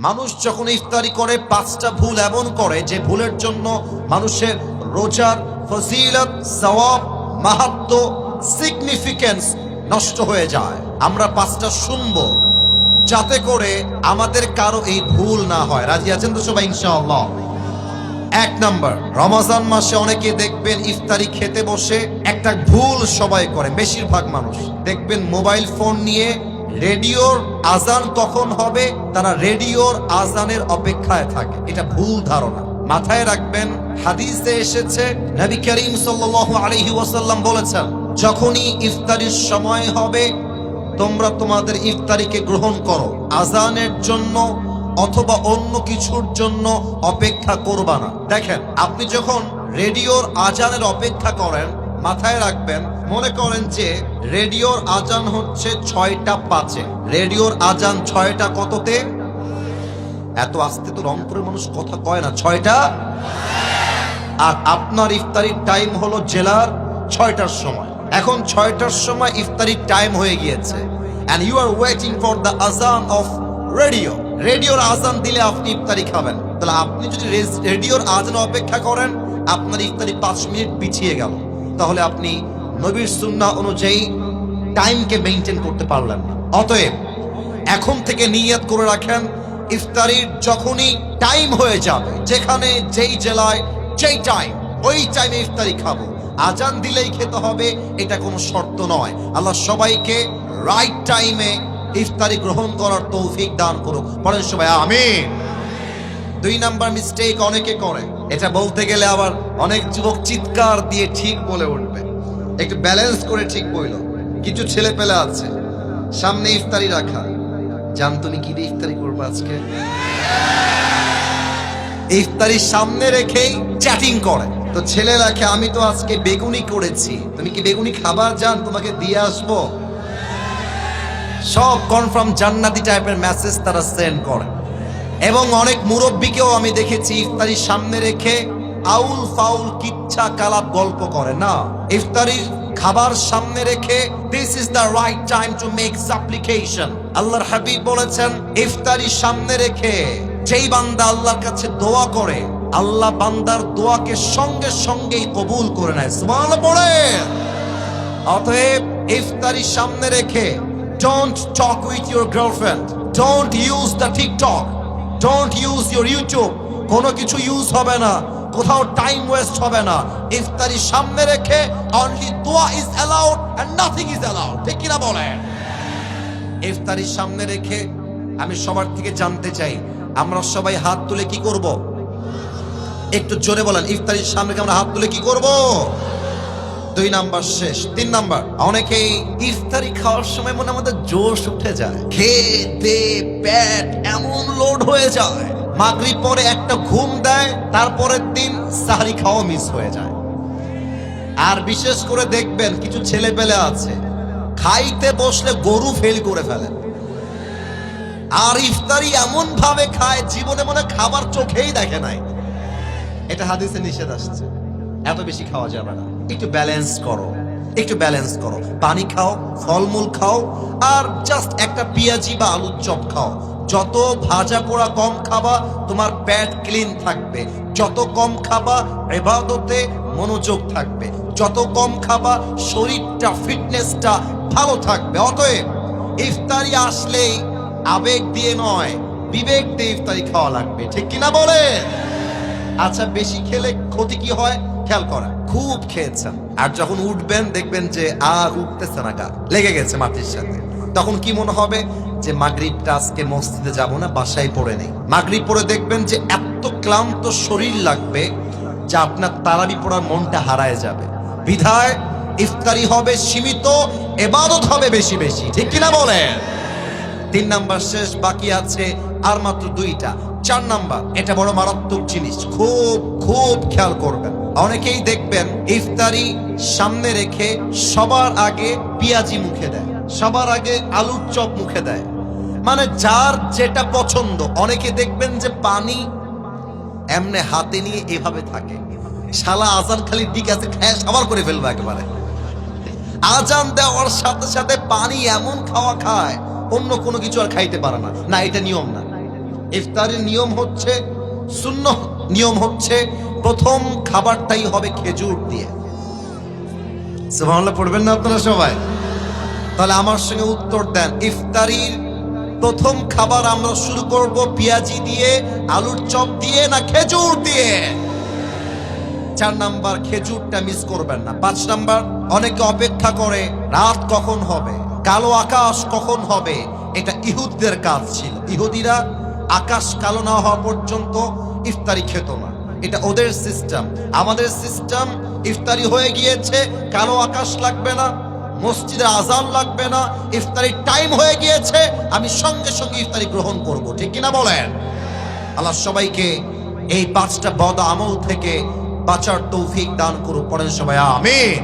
মানুষ যখন ইফতারি করে পাঁচটা ভুল এমন করে যে ভুলের জন্য মানুষের রোজার ফজিলত, সওয়াব, মাহাত্ম্য, সিগনিফিকেন্স নষ্ট হয়ে যায়। আমরা পাঁচটা শুনবো যাতে করে আমাদের কারো এই ভুল না হয়। রাজি আছেন তো সবাই ইনশাআল্লাহ? এক নাম্বার, রমজান মাসে অনেকে দেখবেন ইফতারি খেতে বসে একটা ভুল সবাই করে, বেশিরভাগ মানুষ দেখবেন মোবাইল ফোন নিয়ে রেডিওর আজান কখন হবে তারা রেডিওর আজানের অপেক্ষায় থাকে। এটা ভুল ধারণা, মাথায় রাখবেন। হাদিসে এসেছে নবী করিম সাল্লাল্লাহু আলাইহি ওয়াসাল্লাম বলেছেন, যখনই ইফতারির সময় হবে তোমরা তোমাদের ইফতারিকে গ্রহণ করো, আজানের জন্য অথবা অন্য কিছুর জন্য অপেক্ষা করবা না। দেখেন, আপনি যখন রেডিওর আজানের অপেক্ষা করেন, মাথায় রাখবেন, মনে করেন যে রেডিওর আজান হচ্ছে 6টা 5-এ, রেডিওর আজান 6টা কততে? এত আস্তে তো রংপুরের মানুষ কথা কয় না, 6টা। আর আপনার ইফতারির টাইম হলো জেলার 6টার সময়। এখন 6টার সময় ইফতারির টাইম হয়ে গিয়েছে, and you are waiting for the azan of radio. রেডিওর আজান দিলে আপনি ইফতারি খাবেন। তাহলে আপনি যদি রেডিওর আজান অপেক্ষা করেন, আপনার ইফতারি 5 মিনিট পিছিয়ে গেল, তাহলে আপনি নবীর সুন্নাহ অনুযায়ী টাইমকে মেইনটেইন করতে পারলেন না। অতএব এখন থেকে নিয়ত করে রাখেন, ইফতারির যখনই টাইম হয়ে যাবে, যেখানে যেই জেলায় যেই টাইম, ওই টাইমে ইফতারি খাবো। আজান দিলেই খেতে হবে এটা কোনো শর্ত নয়। আল্লাহ সবাইকে রাইট টাইমে ইফতারি গ্রহণ করার তৌফিক দান করুক, বলেন সবাই আমিন। 2 নাম্বার মিস্টেক অনেকে করে, এটা বলতে গেলে আবার অনেক যুবক চিৎকার দিয়ে ঠিক বলে উঠবে, একটু ব্যালেন্স করে ঠিক বইল। কিছু ছেলে পেলে আছে সামনে ইফতারি রাখা, জান তুমি কি দিয়ে ইফতারি করবে আজকে? ইফতারির সামনে রেখেই চ্যাটিং করে। তো ছেলে রাখে, আমি তো আজকে বেগুনি করেছি, তুমি কি বেগুনি খাবার জান, তোমাকে দিয়ে আসবো। সব কনফার্ম জান্নাতি টাইপের মেসেজ তারা সেন্ড করে। এবং অনেক মুরব্বীকেও আমি দেখেছি ইফতারির সামনে রেখে আউল ফাউল কিচ্ছা কালাপ গল্প করে। না, ইফতারির খাবার সামনে রেখে this is the right time to make সাপ্লিকেশন। আল্লাহর হাবিব বলেছেন, ইফতারির সামনে রেখে যেই বান্দা আল্লাহর কাছে দোয়া করে, আল্লাহ বান্দার দোয়াকে সঙ্গে সঙ্গেই কবুল করে নেয়। সুবহানাল্লাহ পড়ে। অতএব ইফতারির সামনে রেখে don't talk with your girlfriend, don't use the TikTok, don't use your YouTube, কোনো কিছু ইউজ হবে না, কোথাও টাইম ওয়েস্ট হবে না। ইফতারির সামনে রেখে only dua is allowed and nothing is allowed, ঠিক কিনা বলেন? ইফতারির সামনে রেখে আমি সবার থেকে জানতে চাই, আমরা সবাই হাত তুলে কি করব? একটু জোরে বলেন, ইফতারির সামনে আমরা হাত তুলে কি করব? 2 নাম্বার শেষ। 3 নাম্বার, অনেকেই ইফতারি খাওয়ার সময় মনে আমাদের জোশ উঠে যায়, খেতে পেট এমন লোড হয়ে যায়, মাগরিব পরে একটা ঘুম দেয়, তারপরের দিন সাহরি খাওয়া মিস হয়ে যায়। আর বিশেষ করে দেখবেন কিছু ছেলে পেলে আছে খাইতে বসলে গরু ফেল করে ফেলে, আর ইফতারি এমন ভাবে খায় জীবনে মনে খাবার চোখেই দেখে নাই। এটা হাদিসে নিষেধ আসছে, এত বেশি খাওয়া যাবে না। একটু ব্যালেন্স করো, একটু ব্যালেন্স করো। পানি খাও, ফলমূল খাও, আর জাস্ট একটা পেঁয়াজি বা আলুর চপ খাও। যত ভাজা পোড়া কম খাবা, তোমার পেট ক্লিন থাকবে। যত কম খাবা, ইবাদতে মনোযোগ থাকবে। যত কম খাবা, শরীরটা, ফিটনেসটা ভালো থাকবে। অতএব ইফতারি আসলেই আবেগ দিয়ে নয়, বিবেক দিয়ে ইফতারি খাওয়া লাগবে, ঠিক কিনা বলে? আচ্ছা, বেশি খেলে ক্ষতি কি হয় খেয়াল করেন। খুব খেয়েছেন আর যখন উঠবেন দেখবেন যে আর উঠতেছে না, গা লেগে গেছে মাটির সাথে, তখন কি মনে হবে যে মাগরিবটা আজকে মসজিদে যাব না, বাসায় পড়ে নেই। মাগরিব পড়ে দেখবেন যে এত ক্লান্ত শরীর লাগবে যে আপনার তারাবি পড়ার মনটা হারায় যাবে। বিধায় ইফতারি হবে সীমিত, ইবাদত হবে বেশি বেশি, ঠিক কিনা বলেন? 3 নাম্বার শেষ, বাকি আছে আর মাত্র 2টা। 4 নাম্বার, এটা বড় মারাত্মক জিনিস, খুব খুব খেয়াল করবেন। অনেকেই দেখবেন ইফতারি সামনে রেখে সবার আগে পেঁয়াজি মুখে দেয়, সবার আগে আলুর চপ মুখে দেয়, মানে যার যেটা পছন্দ। অনেকে দেখবেন যে পানি এমনে হাতে নিয়ে এভাবে থাকে, শালা আজান খালি ঠিক আছে খায় সবার করে ফেলবো একেবারে। আজান দেওয়ার সাথে সাথে পানি এমন খাওয়া খায় অন্য কোনো কিছু আর খাইতে পারে না। না, এটা নিয়ম না। ইফতারের নিয়ম হচ্ছে, সুন্নাহ নিয়ম হচ্ছে, প্রথম খাবারটাই হবে খেজুর দিয়ে। সুবহানাল্লাহ পড়বেন না আপনারা সবাই? তাহলে আমার সঙ্গে উত্তর দেন, ইফতারির প্রথম খাবার আমরা শুরু করব পেঁয়াজি দিয়ে, আলুর চপ দিয়ে, না খেজুর দিয়ে? 4 নাম্বার, খেজুরটা মিস করবেন না। 5 নাম্বার, অনেকে অপেক্ষা করে রাত কখন হবে, কালো আকাশ কখন হবে। এটা ইহুদিদের কাজ ছিল। ইহুদিরা আকাশ কালো না হওয়া পর্যন্ত ইফতারি খেত না, এটা ওদের সিস্টেম। আমাদের সিস্টেম, ইফতারি হয়ে গিয়েছে, কালো আকাশ লাগবে না, মসজিদে আজান লাগবে না, ইফতারির টাইম হয়ে গিয়েছে, আমি সঙ্গে সঙ্গে ইফতারি গ্রহণ করব। ঠিক কিনা বলেন? আল্লাহ সবাইকে এই 5টা বদ আমল থেকে বাঁচার তৌফিক দান করুন। পড়েন সবাই আমিন।